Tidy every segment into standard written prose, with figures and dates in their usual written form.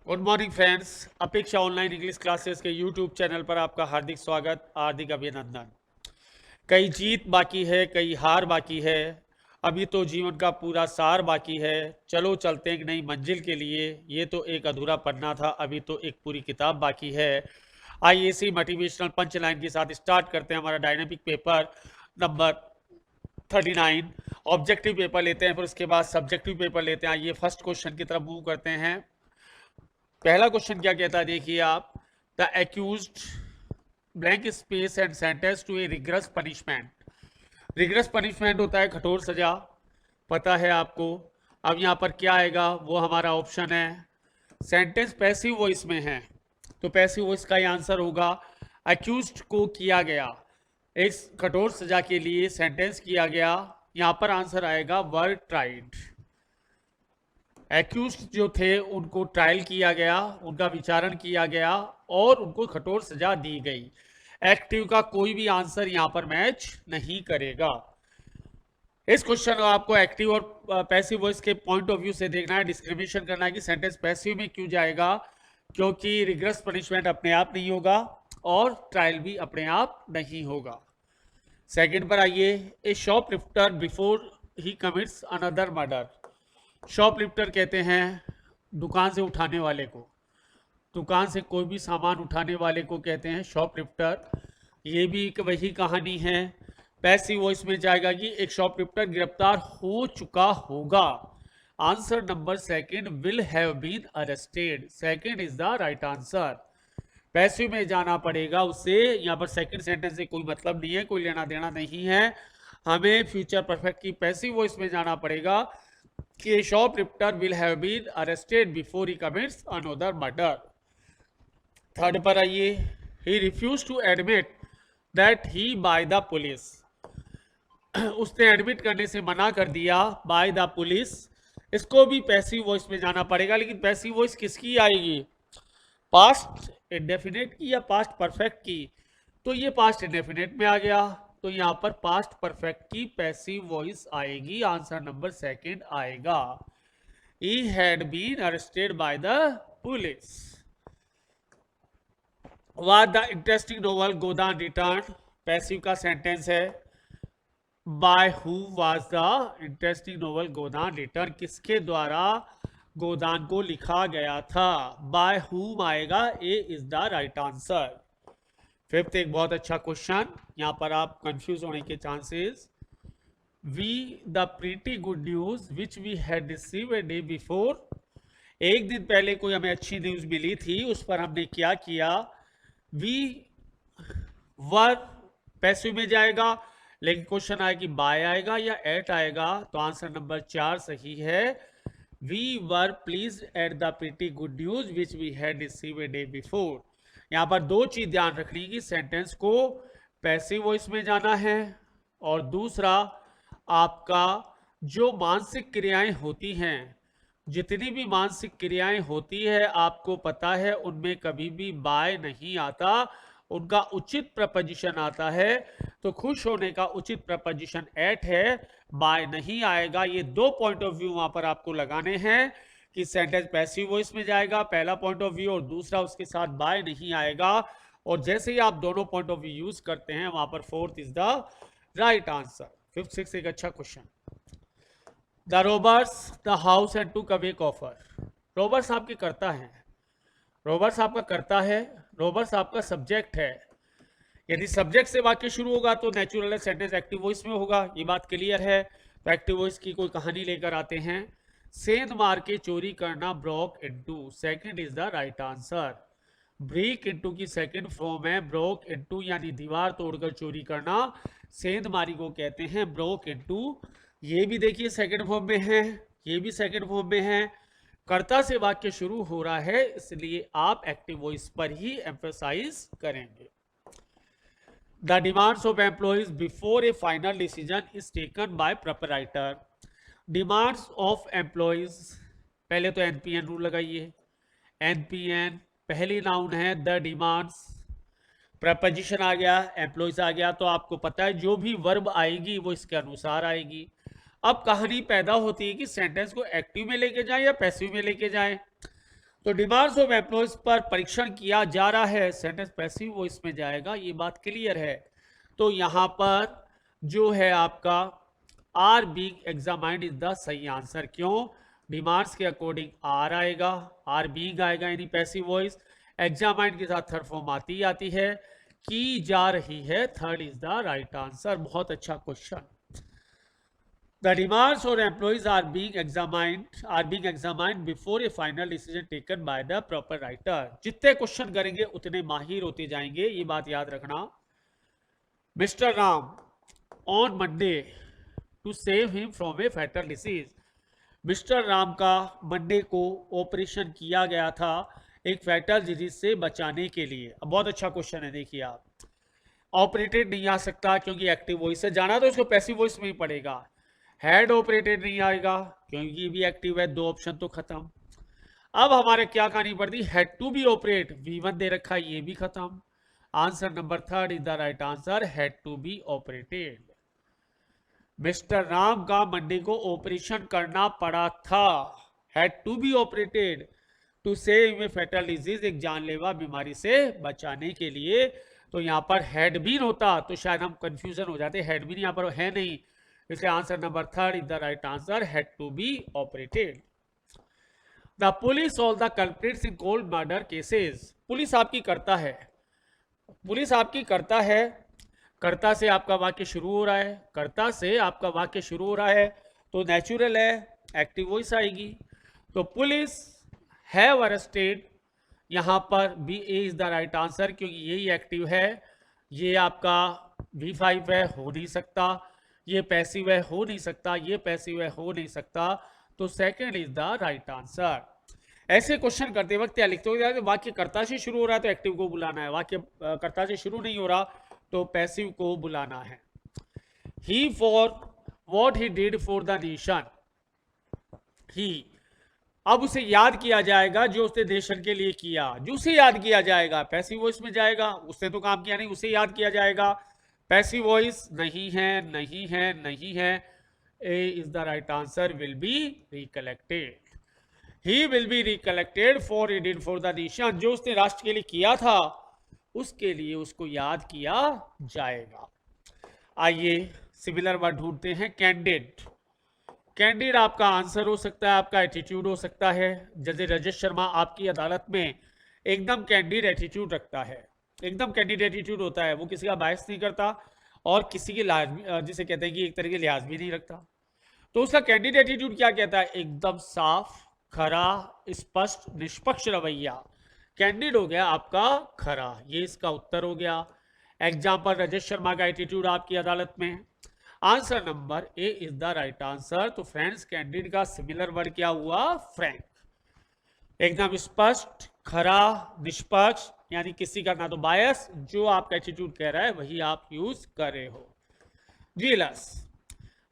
Good morning friends. अपेक्षा online English classes के YouTube channel पर आपका हार्दिक स्वागत, हार्दिक अभिनंदन। कई जीत बाकी है, कई हार बाकी है, अभी तो जीवन का पूरा सार बाकी है। चलो चलते हैं एक नई मंजिल के लिए, ये तो एक अधूरा पन्ना था, अभी तो एक पूरी किताब बाकी है। आइए इसी मोटिवेशनल पंच लाइन के साथ स्टार्ट करते हैं हमारा dynamic paper number 39। Objective paper लेते हैं, फिर उसके बाद सब्जेक्टिव पेपर लेते हैं। आइए फर्स्ट क्वेश्चन की तरफ मूव करते हैं। पहला क्वेश्चन क्या कहता है, देखिए आप। The accused blank space and sentence to a rigorous punishment. Rigorous punishment होता है कठोर सजा, पता है आपको। अब यहां पर क्या आएगा वो हमारा ऑप्शन है। सेंटेंस पैसिव वॉइस में है, तो पैसिव वॉइस का ही आंसर होगा। एक्यूज्ड को किया गया, एक कठोर सजा के लिए सेंटेंस किया गया, यहां पर आंसर आएगा वर ट्राइड। एक्यूज जो थे उनको ट्रायल किया गया, उनका विचारण किया गया और उनको कठोर सजा दी गई। एक्टिव का कोई भी आंसर यहां पर मैच नहीं करेगा। इस क्वेश्चन को आपको एक्टिव और पैसिव वॉइस के पॉइंट ऑफ व्यू से देखना है, डिस्क्रिमिनेशन करना है कि सेंटेंस पैसिव में क्यों जाएगा, क्योंकि रिग्रेस पनिशमेंट अपने आप नहीं होगा और ट्रायल भी अपने आप नहीं होगा। सेकंड पर आइए। A shoplifter before he commits another murder. Shoplifter कहते हैं दुकान से उठाने वाले को, दुकान से कोई भी सामान उठाने वाले को कहते हैं शॉपलिफ्टर। ये भी एक वही कहानी है। पैसिव वॉइस में जाएगा कि एक शॉपलिफ्टर गिरफ्तार हो चुका होगा। Answer number second, will have been arrested. Second is the right answer. Passive में जाना पड़ेगा उससे, यहाँ पर सेकंड सेंटेंस से कोई मतलब नहीं है, कोई लेना देना नहीं है। हमें फ्यूचर परफेक्ट की पैसिव वॉइस में जाना पड़ेगा कि shoplifter will have been arrested before he commits another murder. Third पर आइए। He refuse to admit that he by the police. उसने एडमिट करने से मना कर दिया, बाय द पुलिस। इसको भी पैसिव वॉइस में जाना पड़ेगा, लेकिन पैसिव वॉइस किसकी आएगी, पास्ट इंडेफिनेट की या पास्ट परफेक्ट की। तो ये पास्ट इंडेफिनेट में आ गया, तो यहां पर पास्ट परफेक्ट की पैसिव वॉइस आएगी। आंसर नंबर सेकंड आएगा। He had been arrested by the police. Was the interesting novel Godan returned? Passive का सेंटेंस है। By whom was the interesting novel Godan returned? किसके द्वारा गोदान को लिखा गया था। By whom आएगा, A is the right answer। Fifth एक बहुत अच्छा क्वेश्चन, यहां पर आप कंफ्यूज होने के chances. We the pretty good news which we had receive a day before. एक दिन पहले कोई हमें अच्छी न्यूज मिली थी, उस पर हमने क्या किया। वी वर पैसिव में जाएगा, लेकिन क्वेश्चन आएगा कि बाय आएगा या एट आएगा, तो आंसर नंबर 4 सही है। We were please at the pretty good news which we had receive a day before. यहां पर दो चीज ध्यान रखनी कि सेंटेंस को पैसिव वॉइस में जाना है, और दूसरा आपका जो मानसिक क्रियाएं होती हैं, जितनी भी मानसिक क्रियाएं होती है आपको पता है उनमें कभी भी बाय नहीं आता, उनका उचित प्रपोजिशन आता है। तो खुश होने का उचित प्रपोजिशन एट है, बाय नहीं आएगा। ये दो पॉइंट ऑफ व्यू वहां पर आपको लगाने हैं कि सेंटेंस पैसिव वॉइस में जाएगा, पहला पॉइंट ऑफ व्यू, और दूसरा उसके साथ बाय नहीं आएगा। और जैसे ही आप दोनों पॉइंट ऑफ व्यू यूज करते हैं, वहां पर fourth is the right answer. Fifth six एक अच्छा question. The robbers the house and took away coffer. Robbers आपके करता है, रोबर्स आपका करता है, रोबर्स आपका सब्जेक्ट है। यदि सब्जेक्ट से वाक्य शुरू होगा तो नेचुरल सेंटेंस एक्टिव वॉइस में होगा, ये बात क्लियर है। तो एक्टिव वॉइस की कोई कहानी लेकर आते हैं। सेंध मार के चोरी करना, broke into. Second is the right answer. Break into की सेकंड फॉर्म है ब्रोक इनटू, यानी दीवार तोड़कर चोरी करना। सेंध मारी को कहते हैं ब्रोक इनटू। ये भी देखिए सेकंड फॉर्म में है, ये भी सेकंड फॉर्म में है। कर्ता से वाक्य शुरू हो रहा है, इसलिए आप एक्टिव वॉइस पर ही एम्फेसाइज करेंगे। The demands of employees before A final decision is taken by proprietor. Demands of employees, पहले तो एनपीएन रूल लगाइए। एनपीएन पहली नाउन है, द डिमांड्स, प्रपोजिशन आ गया, एम्प्लॉइज आ गया, तो आपको पता है जो भी वर्ब आएगी वो इसके अनुसार आएगी। अब कहानी पैदा होती है कि सेंटेंस को एक्टिव में लेके जाएं या पैसिव में लेके जाएं। तो डिमांड्स ऑफ एम्प्लॉयज पर परीक्षण किया जा रहा है, सेंटेंस पैसिव वॉइस में जाएगा, ये बात क्लियर है। तो यहां पर जो है आपका are being examined is the सही आंसर। क्यों? डिमांड्स के अकॉर्डिंग आर आएगा, आर बीइंग आएगा यानी पैसिव वॉइस, एग्जामाइंड के साथ थर्ड फॉर्म आती है, की जा रही है, third is the right answer. बहुत अच्छा question. The demands for employees are being examined before a final decision taken by the proper writer. जितने क्वेश्चन करेंगे उतने माहिर होते जाएंगे, ये बात याद रखना। Mister Ram on Monday to save him from a fatal disease. Mister Ram का मंडे को ऑपरेशन किया गया था एक फैटल डिजीज से बचाने के लिए। अब बहुत अच्छा क्वेश्चन है, देखिए आप। ऑपरेटेड नहीं आ सकता क्योंकि एक्टिव वॉइस से जाना, तो इसको पैसिव वॉइस में ही पड़ेगा। हैड ऑपरेटेड नहीं आएगा क्योंकि ये भी एक्टिव है, दो ऑप्शन तो खत्म। अब हमारे क्या कहानी पड़ती, had to be operate, V1 दे रखा है, ये भी खत्म। Answer number third is the right answer, had to be operated. Mister Ram का मंडे को ऑपरेशन करना पड़ा था, had to be operated to save a fatal disease, एक जानलेवा बीमारी से बचाने के लिए। तो यहां पर हैड बीन होता तो शायद हम कंफ्यूजन हो जाते, हैड बीन यहां पर है नहीं, इसलिए answer number third is the right answer, had to be operated. The police all the culprits in cold murder cases. Police आपकी करता है, पुलिस आपकी करता है, कर्ता से आपका वाक्य शुरू हो रहा है, कर्ता से आपका वाक्य शुरू हो रहा है तो नेचुरल है, एक्टिव वॉइस आएगी। तो पुलिस हैव अरेस्टेड, यहां पर B A is the right answer क्योंकि यही एक्टिव है, ये आपका V5 है, हो नहीं सकता। ये पैसिव है, हो नहीं सकता। ये पैसिव है, हो नहीं सकता। तो second is the right answer. ऐसे क्वेश्चन करते वक्त या लिखते हुए वाक्य कर्ता से शुरू हो रहा है तो एक्टिव को बुलाना है, वाक्य कर्ता से शुरू नहीं हो रहा तो पैसिव को बुलाना है। He for what he did for the nation, he, अब उसे याद किया जाएगा जो उसने नेशन के लिए किया, जो उसे याद किया जाएगा, पैसिव वॉइस में जाएगा, उसने तो काम किया नहीं, उसे याद किया जाएगा। पैसिव वॉइस नहीं है, नहीं है, नहीं है, A is the right answer, will be recollected. He will be recollected for he did for the nation, जो उसने राष्ट्र के लिए किया था उसके लिए उसको याद किया जाएगा। आइए सिमिलर वर्ड ढूंढते हैं। कैंडिड, कैंडिड आपका आंसर हो सकता है, आपका एटीट्यूड हो सकता है। जज राजेश शर्मा आपकी अदालत में एकदम कैंडिड एटीट्यूड रखता है, एकदम कैंडिड एटीट्यूड होता है, वो किसी का बायस नहीं करता और किसी की जिसे कहते हैं कि एक तरह के लिहाज भी नहीं रखता। तो उसका कैंडिड एटीट्यूड क्या कहता है, एकदम साफ, खरा, स्पष्ट, निष्पक्ष रवैया। कैंडिड हो गया आपका खरा, ये इसका उत्तर हो गया। एग्जाम्पल राजेश शर्मा का एटीट्यूड आपकी अदालत में। Answer number A is the right answer. तो फ्रेंड्स कैंडिड का सिमिलर वर्ड क्या हुआ, फ्रैंक, एकदम स्पष्ट, खरा, निष्पक्ष, यानी किसी का ना तो बायस, जो आपका एटीट्यूड कह रहा है वही आप यूज कर रहे हो। जीलस,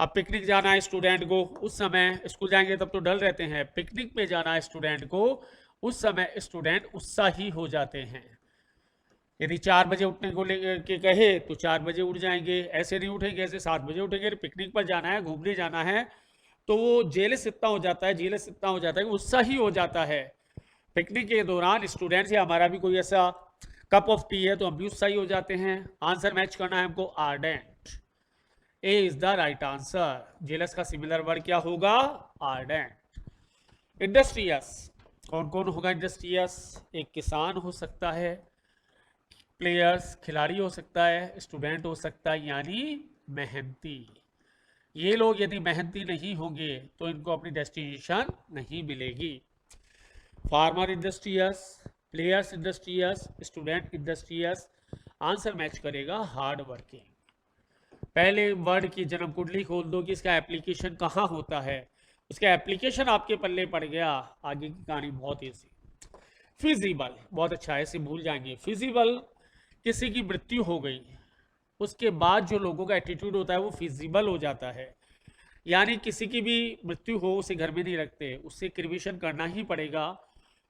अब पिकनिक जाना है स्टूडेंट को, उस समय स्कूल जाएंगे तब तो डल रहते हैं, पिकनिक में जाना है स्टूडेंट को उस समय स्टूडेंट उत्साही हो जाते हैं। यदि 4 बजे उठने को लेके कहे तो 4 बजे उठ जाएंगे, ऐसे नहीं उठेंगे, ऐसे 7 बजे उठेंगे। पिकनिक पर जाना है, घूमने जाना है, तो वो जेलस इतना हो जाता है, जेलस इतना हो जाता है कि उत्साही हो जाता है। पिकनिक के दौरान स्टूडेंट से हमारा भी कोई ऐसा कप ऑफ टी है तो हम भी उत्साही हो जाते हैं। आंसर मैच करना है हमको, ardent, A is the right answer. Jealous का सिमिलर वर्ड क्या होगा, आर्डेंट। इंडस्ट्रियस, कौन कौन होगा इंडस्ट्रियस, एक किसान हो सकता है, प्लेयर्स खिलाड़ी हो सकता है, स्टूडेंट हो सकता है, यानी मेहनती। ये लोग यदि मेहनती नहीं होंगे तो इनको अपनी डेस्टिनेशन नहीं मिलेगी। Farmer industrious, players industrious, student industrious. Answer match करेगा हार्ड वर्किंग। पहले वर्ड की जन्म कुंडली खोल दो कि इसका एप्लीकेशन कहाँ होता है, उसका एप्लीकेशन आपके पल्ले पड़ गया, आगे की कहानी बहुत ईजी। फिजिबल, बहुत अच्छा है, इसे भूल जाएंगे। फिजिबल, किसी की मृत्यु हो गई उसके बाद जो लोगों का एटीट्यूड होता है वो फिजिबल हो जाता है, यानी किसी की भी मृत्यु हो उसे घर में नहीं रखते, उससे क्रिमिशन करना ही पड़ेगा।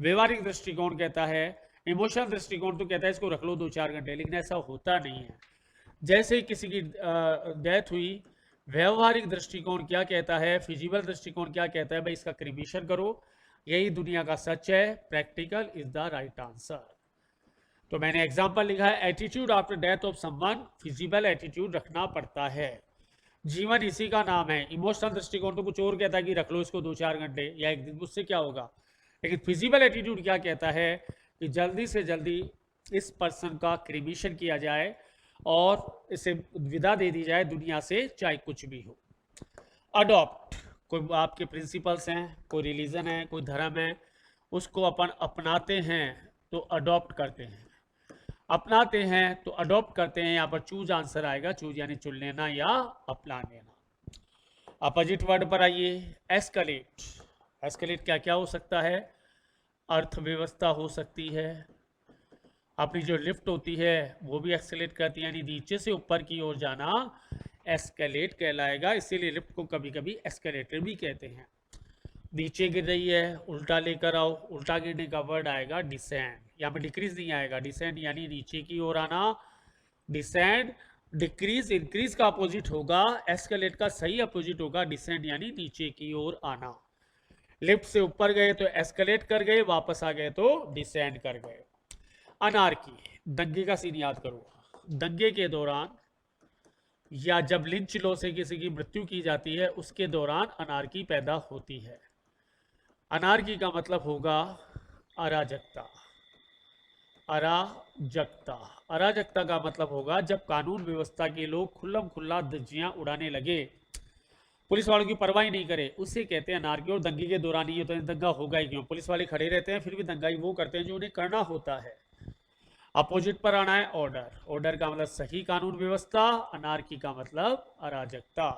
व्यवहारिक दृष्टिकोण कहता है, इमोशनल दृष्टिकोण तो कहता है इसको रख लो 2-4 घंटे, लेकिन ऐसा होता नहीं है। जैसे ही किसी की डेथ हुई, व्यवहारिक दृष्टिकोण क्या कहता है, फिजिबल दृष्टिकोण क्या कहता है, भाई इसका क्रिमिशन करो, यही दुनिया का सच है, practical is the right answer. तो मैंने एग्जाम्पल लिखा है, attitude after death of someone, feasible attitude रखना पड़ता है। जीवन इसी का नाम है। इमोशनल दृष्टिकोण तो कुछ और कहता है कि रख लो इसको 2-4 घंटे या एक दिन, उससे क्या होगा। लेकिन फिजिबल एटीट्यूड क्या कहता है कि जल्दी से जल्दी इस पर्सन का क्रिमेशन किया जाए और इसे विदा दे दी जाए दुनिया से, चाहे कुछ भी हो। अडॉप्ट, कोई आपके प्रिंसिपल्स हैं, कोई रिलीजन है, कोई धर्म है, उसको अपन अपनाते हैं तो अडॉप्ट करते हैं। अपनाते हैं तो अडॉप्ट करते हैं, यहाँ पर चूज आंसर आएगा। चूज यानी चुन लेना या अपना लेना। अपोजिट वर्ड पर आइए, एस्केलेट। एस्केलेट क्या क्या हो सकता है, अर्थव्यवस्था हो सकती है, अपनी जो लिफ्ट होती है वो भी एक्सेलेट करती है, यानी नीचे से ऊपर की ओर जाना एस्केलेट कहलाएगा। इसीलिए लिफ्ट को कभी कभी एस्केलेटर भी कहते हैं। नीचे गिर रही है, उल्टा लेकर आओ, उल्टा गिरने का वर्ड आएगा डिसेंड। यहाँ पे डिक्रीज नहीं आएगा, डिसेंड यानी नीचे की ओर आना। डिसेंड, डिक्रीज इंक्रीज का अपोजिट होगा, एस्केलेट का सही अपोजिट होगा डिसेंड यानी नीचे की ओर आना। लिफ्ट से ऊपर गए तो एस्केलेट कर गए, वापस आ गए तो डिसेंड कर गए। अनार्की, दंगे का सीन याद करो। दंगे के दौरान या जब लिंच लॉ से किसी की मृत्यु की जाती है उसके दौरान अनार्की पैदा होती है। अनार्की का मतलब होगा अराजकता। अराजकता, अराजकता का मतलब होगा जब कानून व्यवस्था के लोग खुल्लम खुल्ला धज्जियां उड़ाने लगे, पुलिस वालों की परवाही नहीं करे, उसे कहते हैं अनार्की। और दंगे के दौरान ही होता है, दंगा होगा ही क्यों, पुलिस वाले खड़े रहते हैं फिर भी दंगा ही वो करते हैं जो उन्हें करना होता है। अपोजिट पर आना है ऑर्डर। ऑर्डर का मतलब सही कानून व्यवस्था, अनार्की का मतलब अराजकता।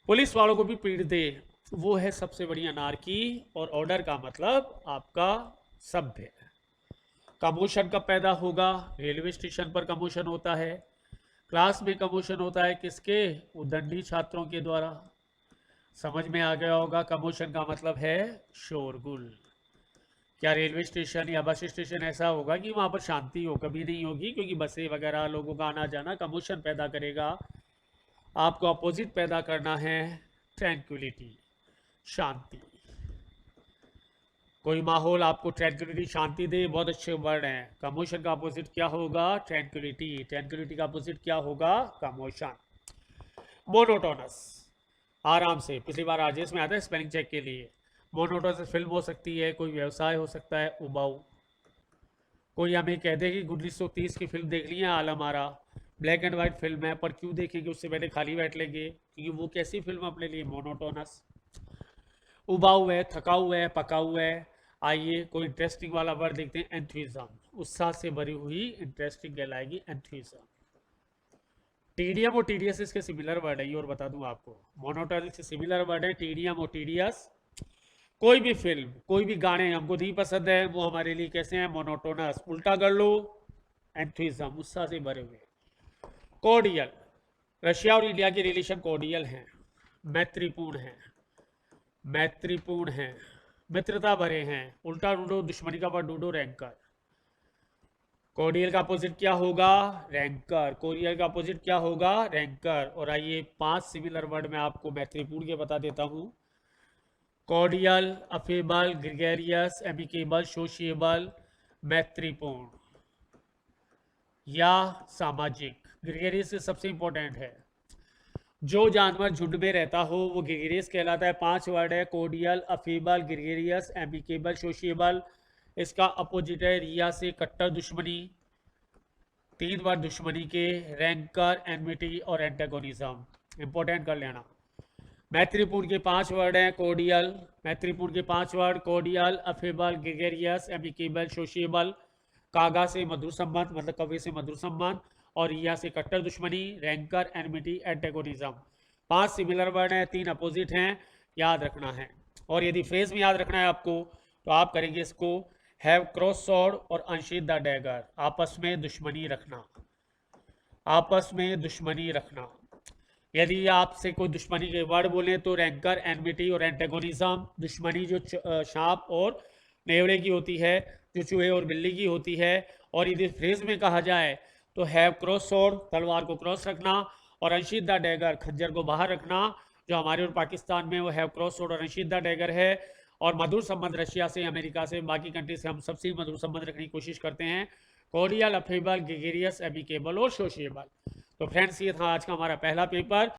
पुलिस वालों को भी पीड़ दे, वो है सबसे बड़ी अनार्की। और ऑर्डर का मतलब आपका सभ्य। कमोशन कब पैदा होगा, रेलवे स्टेशन पर कमोशन होता है, क्लास में कमोशन होता है, किसके, उद्दंडी छात्रों के द्वारा। समझ में आ गया होगा, कमोशन का मतलब है शोरगुल। क्या रेलवे स्टेशन या बस स्टेशन ऐसा होगा कि वहाँ पर शांति हो, कभी नहीं होगी, क्योंकि बसें वगैरह लोगों का आना जाना कमोशन पैदा करेगा। आपको अपोजिट पैदा करना है ट्रैंक्विलिटी, शांति। कोई माहौल आपको ट्रैंक्विलिटी, शांति दे, बहुत अच्छे वर्ड हैं। कमोशन का अपोजिट क्या होगा, ट्रैंक्विलिटी। ट्रैंक्विलिटी का अपोजिट क्या होगा, कमोशन। मोनोटोनस, आराम से, पिछली बार आरजेएस में आता है स्पेलिंग चेक के लिए। मोनोटोनस फिल्म हो सकती है, कोई व्यवसाय हो सकता है, उबाऊ। कोई हमें कह दे कि 1930 की फिल्म देख ली है Alam Ara, black and white film है, पर क्यों देखेंगे, उससे पहले खाली बैठ लेंगे, क्योंकि वो कैसी फिल्म अपने लिए, मोनोटोनस। उबाऊ है, थका हुआ है, पका हुआ है। आइए कोई इंटरेस्टिंग वाला वर्ड देखते हैं, एंथुइज्म, उत्साह से भरी हुई इंटरेस्टिंग कहलाएगी एंथुइज्म। टीडियम और टीडीएस इसके सिमिलर वर्ड है, ये और बता दूं आपको। मोनोटोनिक से सिमिलर वर्ड है टीडियम और टीडीएस। कोई भी फिल्म, कोई भी गाने हमको नहीं पसंद है, वो हमारे लिए कैसे हैं, मोनोटोनस। उल्टा कर लो, एंथुइज्म, उत्साह से भरे हुए। कॉर्डियल, रशिया और इंडिया के रिलेशन कॉर्डियल हैं, मैत्रीपूर्ण हैं, मैत्रीपूर्ण हैं, मित्रता भरे हैं। उल्टा डूडो, दुश्मनी का वर्ड डूडो, रैंकर। कॉर्डियल का अपोजिट क्या होगा, रैंकर। कोरियल का अपोजिट क्या होगा, रैंकर। और आइए 5 सिमिलर वर्ड मैं आपको मैत्रीपूर्ण के बता देता हूं। Cordial, affable, gregarious, amicable, sociable, मैत्रीपूर्ण या सामाजिक। ग्रेगरियस से सबसे इंपॉर्टेंट है, जो जानवर झुंड में रहता हो वो ग्रेगरियस कहलाता है। 5 वर्ड है, cordial, affable, gregarious, amicable, sociable. इसका अपोजिट है रिया से कट्टर दुश्मनी, 3 बार दुश्मनी के, रैंकर, एनमिटी और एंटेगोनिज्म। इंपॉर्टेंट कर लेना। मैत्रीपूर्ण के 5 वर्ड हैं, कॉर्डियल, मैत्रीपूर्ण के 5 वर्ड, cordial, affable, gregarious, amicable, sociable. कागा से मधुर संबंध, मतलब कवि से मधुर संबंध, और रिया से कट्टर दुश्मनी, ranker, enmity, antagonism. 5 similar word हैं, 3 अपोजिट हैं, याद रखना है। और यदि फ्रेज में याद रखना है आपको तो आप करेंगे इसको, हैव क्रॉस सॉर्ड और अनशीथ द डैगर, आपस में दुश्मनी रखना, आपस में दुश्मनी रखना। यदि आपसे कोई दुश्मनी के वर्ड बोले तो रैंकर, एनमिटी और एंटेगोनिज्म। दुश्मनी जो सांप और नेवले की होती है, जो चूहे और बिल्ली की होती है। और यदि फ्रेज में कहा जाए तो हैव क्रॉस सॉर्ड, तलवार को क्रॉस रखना, और अनशीथ द डैगर, खंजर को बाहर रखना। जो हमारे और पाकिस्तान में वो हैव क्रॉस सॉर्ड और अनशीथ द डैगर है। और मधुर संबंध रशिया से, अमेरिका से, बाकी कंट्री से हम सबसे मधुर संबंध रखने की कोशिश करते हैं। कोरियल, अफेबल, ग्रेगरियस, एमिकेबल और सोशिएबल। तो फ्रेंड्स ये था आज का हमारा पहला पेपर।